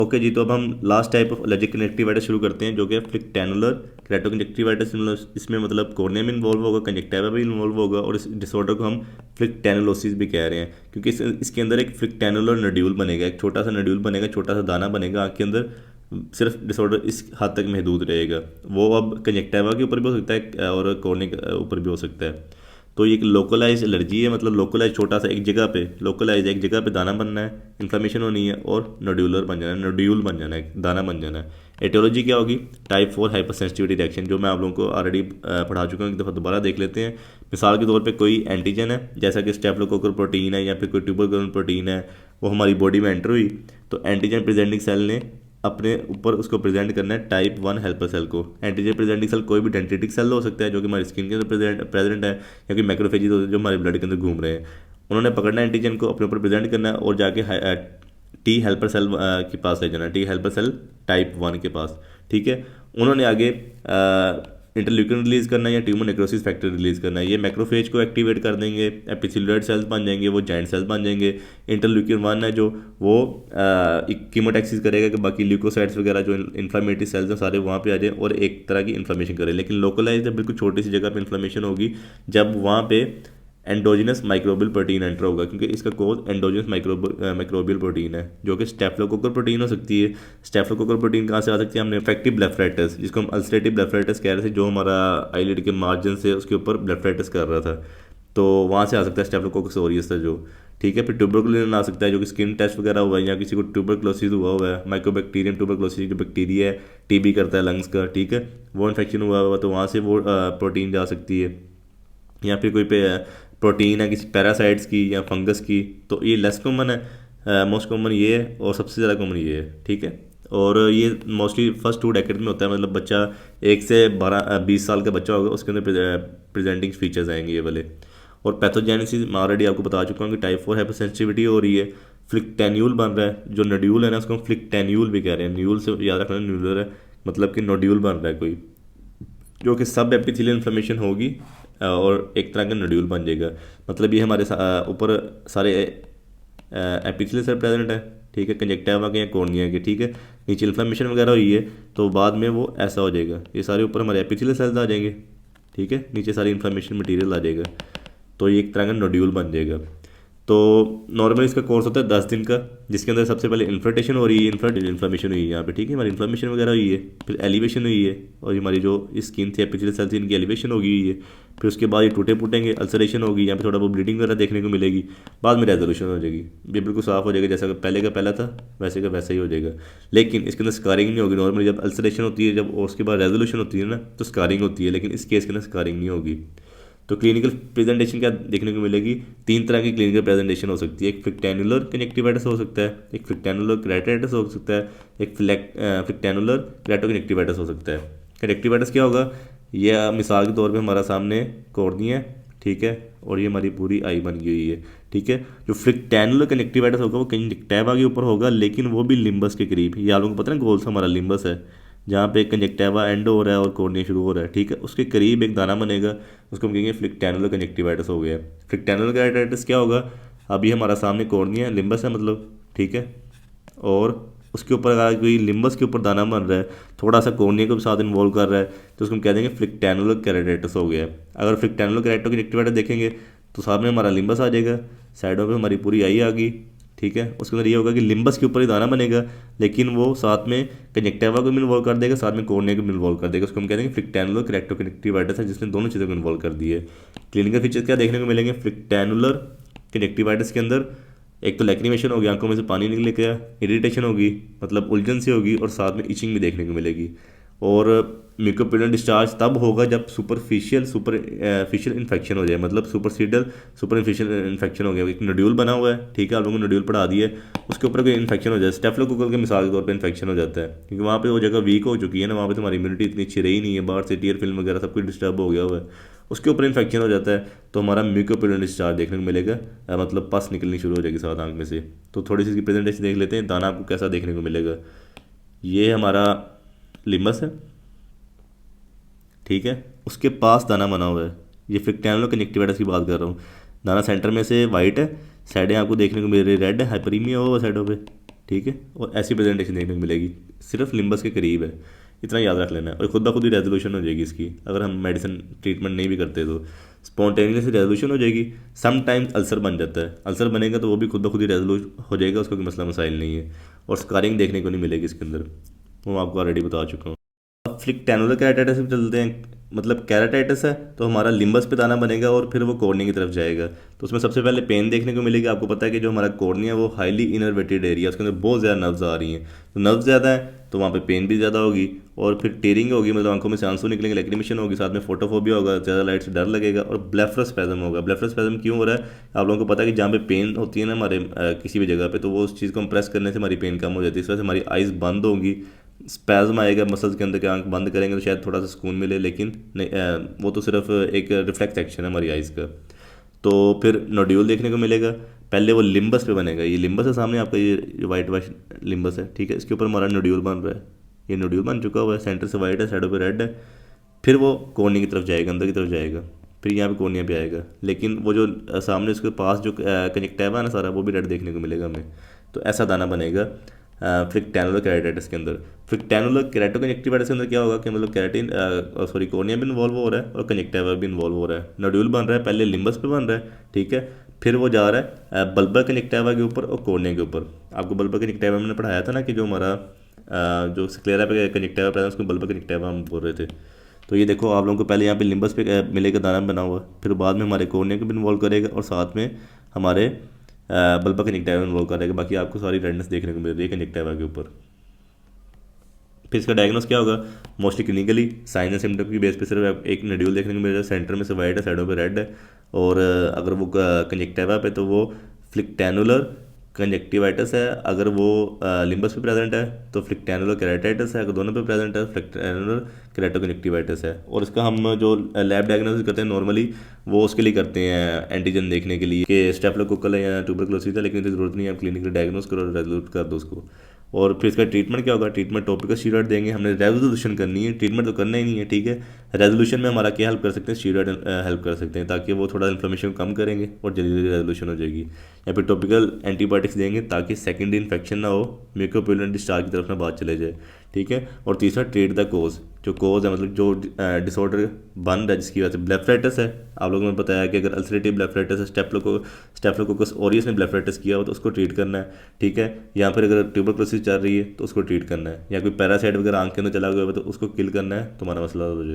Okay जी, तो अब हम last type of allergic conjunctivitis शुरू करते हैं, जो कि है फ्लिक्टेनुलर केराटोकंजक्टिवाइटिस। इसमें मतलब कॉर्निया भी इन्वॉल्व होगा, कंजक्टिवा भी इन्वॉल्व होगा, और इस डिसऑर्डर को हम फ्लिक्टेनुलोसिस भी कह रहे हैं, क्योंकि इसके अंदर एक फ्लिक्टेनुलर नड्यूल बनेगा, एक छोटा सा नड्यूल बनेगा, छोटा सा दाना बनेगा आँख के अंदर। सिर्फ डिसऑर्डर इस हद तक महदूद रहेगा। वो अब कंजक्टिवा के ऊपर भी हो सकता है और कॉर्निया के ऊपर भी हो सकता है। तो ये एक लोकलाइज एलर्जी है, मतलब लोकलाइज छोटा सा एक जगह पे, लोकलाइज एक जगह पे दाना बनना है, इन्फ्लेमेशन होनी है और नोड्यूलर बन जाना है, नोड्यूल बन जाना है, दाना बन जाना है। एटियोलॉजी क्या होगी? टाइप 4 हाइपर सेंसिटिविटी रिएक्शन, जो मैं आप लोगों को ऑलरेडी पढ़ा चुका हूँ, एक दफ़ा दोबारा देख लेते हैं। मिसाल के तौर पे कोई एंटीजन है, जैसा कि स्टेफ्लोकोकल प्रोटीन है या फिर कोई ट्यूबरकुलोसिस प्रोटीन है, वो हमारी बॉडी में एंटर हुई, तो एंटीजन प्रेजेंटिंग सेल ने अपने ऊपर उसको प्रेजेंट करना है टाइप 1 हेल्पर सेल को। एंटीजन प्रेजेंटिंग सेल कोई भी डेंड्रिटिक सेल हो सकता है, जो कि हमारी स्किन के अंदर प्रेजेंट है, या कि मैक्रोफेजेस होते हैं जो हमारे ब्लड के अंदर घूम रहे हैं। उन्होंने पकड़ना है एंटीजन को, अपने ऊपर प्रेजेंट करना है और जाके टी हेल्पर सेल के पास ले जाना है, टी हेल्पर सेल टाइप 1 के पास। ठीक है, उन्होंने आगे इंटरल्यूकिन रिलीज़ करना है या ट्यूमर नेक्रोसिस फैक्टर रिलीज़ करना है। ये मैक्रोफेज को एक्टिवेट कर देंगे, एपिथेलियल सेल्स बन जाएंगे, वो जाइंट सेल्स बन जाएंगे। इंटरल्यूकिन 1 है जो वो कीमोटैक्सिस करेगा कि बाकी ल्यूकोसाइट्स वगैरह जो इन्फ्लामेटरी सेल्स हैं सारे वहाँ पे आ जाए और एक तरह की इन्फ्लामेशन करें। लेकिन लोकलाइज है, बिल्कुल छोटी सी जगह पे इन्फ्लामेशन होगी जब वहाँ पे एंडोजिनस माइक्रोबियल प्रोटीन एंटर होगा, क्योंकि इसका कोड एंडोजिनस माइक्रोबियल प्रोटीन है, जो कि स्टेफ्लोकोकल प्रोटीन हो सकती है। स्टेफ्लोकोकल प्रोटीन कहाँ से आ सकती है? हमने इफेक्टिव ब्लेफराइटिस, जिसको हम अल्सरेटिव ब्लेफराइटिस कह रहे थे, जो हमारा आईलिड के मार्जिन से उसके ऊपर ब्लेफराइटिस कर रहा था, तो वहाँ से आ सकता है स्टेफ्लोकोकस ऑरियस था जो। ठीक है, फिर ट्यूबरकुलोसिस आ सकता है, जो कि स्किन टेस्ट वगैरह हुआ है या किसी को ट्यूबरकुलोसिस हुआ है, माइक्रोबैक्टीरियम ट्यूबरकुलोसिस जो बैक्टीरिया है, टीबी करता है लंग्स का। ठीक है, वो इन्फेक्शन हुआ हुआ तो वहाँ से वो प्रोटीन जा सकती है। या फिर कोई प्रोटीन है किसी पैरासाइट्स की या फंगस की, तो ये लेस कॉमन है। मोस्ट कॉमन ये है और सबसे ज़्यादा कॉमन ये है। ठीक है, और ये मोस्टली फर्स्ट 2 डेकेड में होता है, मतलब बच्चा 1 से 20 साल का बच्चा होगा, उसके अंदर प्रेजेंटिंग फीचर्स आएंगे ये वाले। और पैथोजेनेसिस मैं ऑलरेडी आपको बता चुका हूँ कि टाइप 4 हाइपर सेंसिटिविटी हो रही है, फ्लिक्टेन्यूल बन रहा है, जो नोड्यूल है ना उसको हम फ्लिक्टेन्यूल भी कह रहे हैं, न्यूल से याद रखना, न्यूलर है, मतलब कि नोड्यूल बन रहा है कोई, जो कि सब एपिथेलियल इन्फ्लेमेशन होगी और एक तरह का नोड्यूल बन जाएगा। मतलब ये हमारे ऊपर सारे एपिथेलियल सेल प्रेजेंट है। ठीक है, कंजक्टिवा के या कॉर्निया के। ठीक है, नीचे इन्फ्लेमेशन वगैरह हुई है तो बाद में वो ऐसा हो जाएगा, ये सारे ऊपर हमारे एपिथेलियल सेल्स आ जाएंगे। ठीक है, नीचे सारी इन्फ्लेमेशन मटेरियल आ जाएगा, तो ये एक तरह का नोड्यूल बन जाएगा। तो नॉर्मली इसका कोर्स होता है 10 दिन का, जिसके अंदर सबसे पहले इन्फ्लेमेशन हो रही है, इन्फ्लेमेशन हुई है यहाँ पे। ठीक है, हमारी इन्फ्लेमेशन वगैरह हुई है, फिर एलिवेशन हुई है, और हमारी जो स्किन थी एपिथेलियल सेल्स थी इनकी एलिवेशन होगी हुई है। फिर उसके बाद ये टूटे फूटेंगे, अल्सरेशन होगी, यहाँ पे थोड़ा बहुत ब्लीडिंग वगैरह देखने को मिलेगी, बाद में रेजोल्यूशन हो जाएगी, ये बिल्कुल साफ हो जाएगा, जैसा पहले का पहला था वैसे का वैसा ही हो जाएगा। लेकिन इसके अंदर स्कारिंग नहीं होगी। नॉर्मली जब अल्सरेशन होती है जब और उसके बाद रेजोल्यूशन होती है ना, तो स्कारिंग होती है, लेकिन इस केस के अंदर स्कारिंग नहीं होगी। तो क्लिनिकल प्रेजेंटेशन क्या देखने को मिलेगी? 3 तरह की क्लिनिकल प्रेजेंटेशन हो सकती है। एक फ्लिक्टेनुलर कंजक्टिवाइटिस हो सकता है, एक फ्लिक्टेनुलर केराटिटिस हो सकता है, एक फ्लिक्टेनुलर केराटोकंजक्टिवाइटिस हो सकता है। कंजक्टिवाइटिस क्या होगा? यह मिसाल के तौर पे हमारा सामने कॉर्निया है, ठीक है, और ये हमारी पूरी आई बन गई हुई है। ठीक है, जो फ्लिक्टेनुलर कंजक्टिवाइटिस होगा वो कंजक्टिवा के ऊपर होगा, लेकिन वो भी लिम्बस के करीब। ये आप लोगों को पता है ना, गोल सा हमारा लिम्बस है, जहाँ पे कंजक्टिवा एंड हो रहा है और कॉर्निया शुरू हो रहा है। ठीक है, उसके करीब एक दाना बनेगा, उसको हम कहेंगे फ्लिक्टेनुलर कंजक्टिवाइटिस हो गया। फ्लिक्टेनुलर कंजक्टिवाइटिस क्या होगा? अभी हमारा सामने कॉर्निया लिम्बस है मतलब, ठीक है, और उसके ऊपर अगर कोई लिम्बस के ऊपर दाना बन रहा है, थोड़ा सा कॉर्निया को भी साथ इन्वॉल्व कर रहा है, तो उसको हम कह देंगे फ्लिक्टेनुलर केराटिटिस हो गया। अगर फ्लिक्टेनुलर केराटोकंजक्टिवाइटिस देखेंगे तो सामने हमारा लिम्बस आ जाएगा, साइडों पे हमारी पूरी आई आ गई। ठीक है, उसके अंदर ये होगा कि लिम्बस के ऊपर ही दाना बनेगा, लेकिन वो साथ में कंजक्टिवा को भी इन्वॉल्व कर देगा, साथ में कॉर्निया को भी इन्वॉल्व कर देगा। उसको हम कह देंगे फ्लिक्टेनुलर केराटोकंजक्टिवाइटिस है, जिसने दोनों चीज़ों को इन्वॉल्व कर दी है। क्लिनिकल फीचर्स क्या देखने को मिलेंगे फ्लिक्टेनुलर कंजक्टिवाइटिस के अंदर? एक तो लैक्रिमेशन होगी, आंखों में से पानी निकल गया, इरिटेशन होगी, मतलब उलझन सी होगी, और साथ में इचिंग भी देखने को मिलेगी। और म्यूकोपिडल डिस्चार्ज तब होगा जब सुपरफिशियल इन्फेक्शन हो जाए, मतलब सुपरफिशियल इन्फेक्शन हो गया, एक नोड्यूल बना हुआ है, ठीक है, आप लोगों को नोड्यूल पढ़ा दिया है, उसके ऊपर कोई इन्फेक्शन हो जाए, स्टेफ्लोकोकल के मिसाल के तौर पे इन्फेक्शन हो जाता है, क्योंकि वहाँ पे वो जगह वीक हो चुकी है ना, वहाँ पे तुम्हारी इम्यूनिटी इतनी अच्छी रही नहीं है, बाहर से टीयर फिल्म वगैरह सब कुछ डिस्टर्ब हो गया हुआ है, उसके ऊपर इन्फेक्शन हो जाता है, तो हमारा म्यूकोपिडल डिस्चार्ज देखने को मिलेगा, मतलब पस निकलनी शुरू हो जाएगी साथ आंख में से। तो थोड़ी सी इसकी प्रेजेंटेशन देख लेते हैं, दाना आपको कैसा देखने को मिलेगा। ये हमारा लिम्बस है, ठीक है, उसके पास दाना बना हुआ है, ये फ्लिक्टेनुलर कंजक्टिवाइटिस की बात कर रहा हूँ। दाना सेंटर में से वाइट है, साइडें आपको देखने को मिल रही है रेड है, हाइपरीमिया हुआ साइडों पे, ठीक है, और ऐसी प्रेजेंटेशन देखने को मिलेगी, सिर्फ लिम्बस के करीब है, इतना याद रख लेना है। और खुद ब खुद ही रेजोल्यूशन हो जाएगी इसकी, अगर हम मेडिसिन ट्रीटमेंट नहीं भी करते तो स्पॉन्टेनियस रेजोल्यूशन हो जाएगी। सम टाइम्स अल्सर बन जाता है, अल्सर बनेगा तो वो भी खुद ब खुद ही रेजोल्यूट हो जाएगा, उसका कोई मसला मसाइल नहीं है। और स्कारिंग देखने को नहीं मिलेगी इसके अंदर, वो मैं आपको ऑलरेडी बता चुका हूँ। अब फ्लिक टैनुलर केराटाइटिस में चलते हैं। मतलब केराटाइटिस है तो हमारा लिम्बस पे दाना बनेगा और फिर वो कॉर्निया की तरफ जाएगा। तो उसमें सबसे पहले पेन देखने को मिलेगी। आपको पता है कि जो हमारा कॉर्निया वो हाईली इनर्वेटेड एरिया, उसके अंदर बहुत ज़्यादा नर्व्स आ रही हैं, तो नर्व्स ज़्यादा है तो वहाँ पे पेन भी ज़्यादा होगी, और फिर टेयरिंग होगी, मतलब आंखों में से आंसू निकलेंगे, लैक्रिमेशन होगी, साथ में फोटोफोबिया होगा, ज़्यादा लाइट से डर लगेगा, और ब्लेफरोस्पैज्म होगा। ब्लेफरोस्पैज्म क्यों हो रहा है? आप लोगों को पता है कि जहाँ पे पेन होती है ना हमारे किसी भी जगह पे, तो वो उस चीज़ को हम प्रेस करने से हमारी पेन कम हो जाती है, इस वजह से हमारी आइज़ बंद होंगी, स्पैज्म आएगा मसल्स के अंदर के, आंख बंद करेंगे तो शायद थोड़ा सा सुकून मिले, लेकिन नहीं, वो तो सिर्फ एक रिफ्लेक्स एक्शन है हमारी आइज़ का। तो फिर नोड्यूल देखने को मिलेगा। पहले वो लिम्बस पे बनेगा, ये लिम्बस है सामने आपका, ये वाइट वाइट लिम्बस है, ठीक है, इसके ऊपर हमारा नोड्यूल बन रहा है, ये नोड्यूल बन चुका हुआ है, सेंटर से वाइट है, साइडों पे रेड है। फिर वो कोर्निया की तरफ जाएगा, अंदर की तरफ जाएगा, फिर यहाँ पे कोर्निया पे आएगा, लेकिन वो जो सामने उसके पास जो कनेक्टिवा है ना सारा, वो भी रेड देखने को मिलेगा हमें। तो ऐसा दाना बनेगा फ्लिक्टेनुलर केराटाइटिस के अंदर। फ्लिक्टेनुलर केराटोकंजक्टिवाइटिस के अंदर क्या होगा कि मतलब केराटिन सॉरी कॉर्निया भी इन्वॉल्व हो रहा है और कंजक्टिवा भी इन्वॉल्व हो रहा है। नोड्यूल बन रहा है, पहले लिम्बस पे बन रहा है, ठीक है, फिर वो जा रहा है बल्बर कंजक्टिवा के ऊपर और कॉर्निया के ऊपर। आपको बल्बर कंजक्टिवा में हमने पढ़ाया था ना कि जो हमारा जो स्क्लेरा पे कंजक्टिवा प्रेजेंस उसको बल्बर कंजक्टिवा हम बोल रहे थे। तो ये देखो आप लोगों को पहले यहाँ पे लिम्बस पे मिलेगा दाना बना हुआ, फिर बाद में हमारे कॉर्निया को भी इन्वॉल्व करेगा और साथ में हमारे बल्बा कंजक्टिवा इन्वॉल्व करेगा। बाकी आपको सारी रेडनेस देखने को मिल रही है कंजक्टिवा के ऊपर। फिर इसका डायग्नोस क्या होगा? Mostly clinically sign and symptom की बेस पे सिर्फ एक नोड्यूल देखने को मिल रहा है, सेंटर में से वाइट है, साइडों पे रेड है, और अगर वो कंजक्टिवा पे तो वो फ्लिक्टेनुलर कंजक्टिवाइटिस है, अगर वो लिम्बस पे प्रेजेंट है तो फ्लिक्टेनुलर केराटाइटिस है, अगर दोनों पे प्रेजेंट है फ्लिक्टेनुलर केराटोकंजक्टिवाइटिस है। और इसका हम जो लैब डायग्नोसिस करते हैं नॉर्मली वो उसके लिए करते हैं एंटीजन देखने के लिए कि स्टेफिलोकोकल है या ट्यूबरकुलोसिस है, लेकिन इसकी जरूरत नहीं है, आप क्लिनिकली डायग्नोस करो और रेजोल्यूट कर दो उसको। और फिर इसका ट्रीटमेंट क्या होगा? ट्रीटमेंट टॉपिकल स्टीरॉयड देंगे, हमने रेजोल्यूशन करनी है, ट्रीटमेंट तो करना ही नहीं है, ठीक है। रेजोल्यूशन में हमारा क्या हेल्प कर सकते हैं? स्टीरॉयड हेल्प कर सकते हैं, ताकि वो थोड़ा इन्फ्लेमेशन कम करेंगे और जल्दी जल्दी रेजोल्यूशन हो जाएगी। या फिर टॉपिकल एंटीबायोटिक्स देंगे ताकि सेकेंडरी इन्फेक्शन ना हो, म्यूकोपुलेंट डिस्चार्ज की तरफ ना बात चले जाए, ठीक है। और तीसरा ट्रीट द कोज, जो कोज है मतलब जो डिसऑर्डर बन रहा है जिसकी वजह से ब्लेफराइटिस है। आप लोगों ने बताया कि अगर अल्सरेटिव ब्लेफराइटिस है, स्टेफ्लोकोकस ऑरियस ने ब्लेफराइटिस किया हो तो उसको ट्रीट करना है, ठीक है। या फिर अगर ट्यूबरकुलोसिस चल रही है तो उसको ट्रीट करना है, या कोई पैरासाइट वगैरह आंख के अंदर चला गया हो तो उसको किल करना है, तुम्हारा मसला हो जाएगा।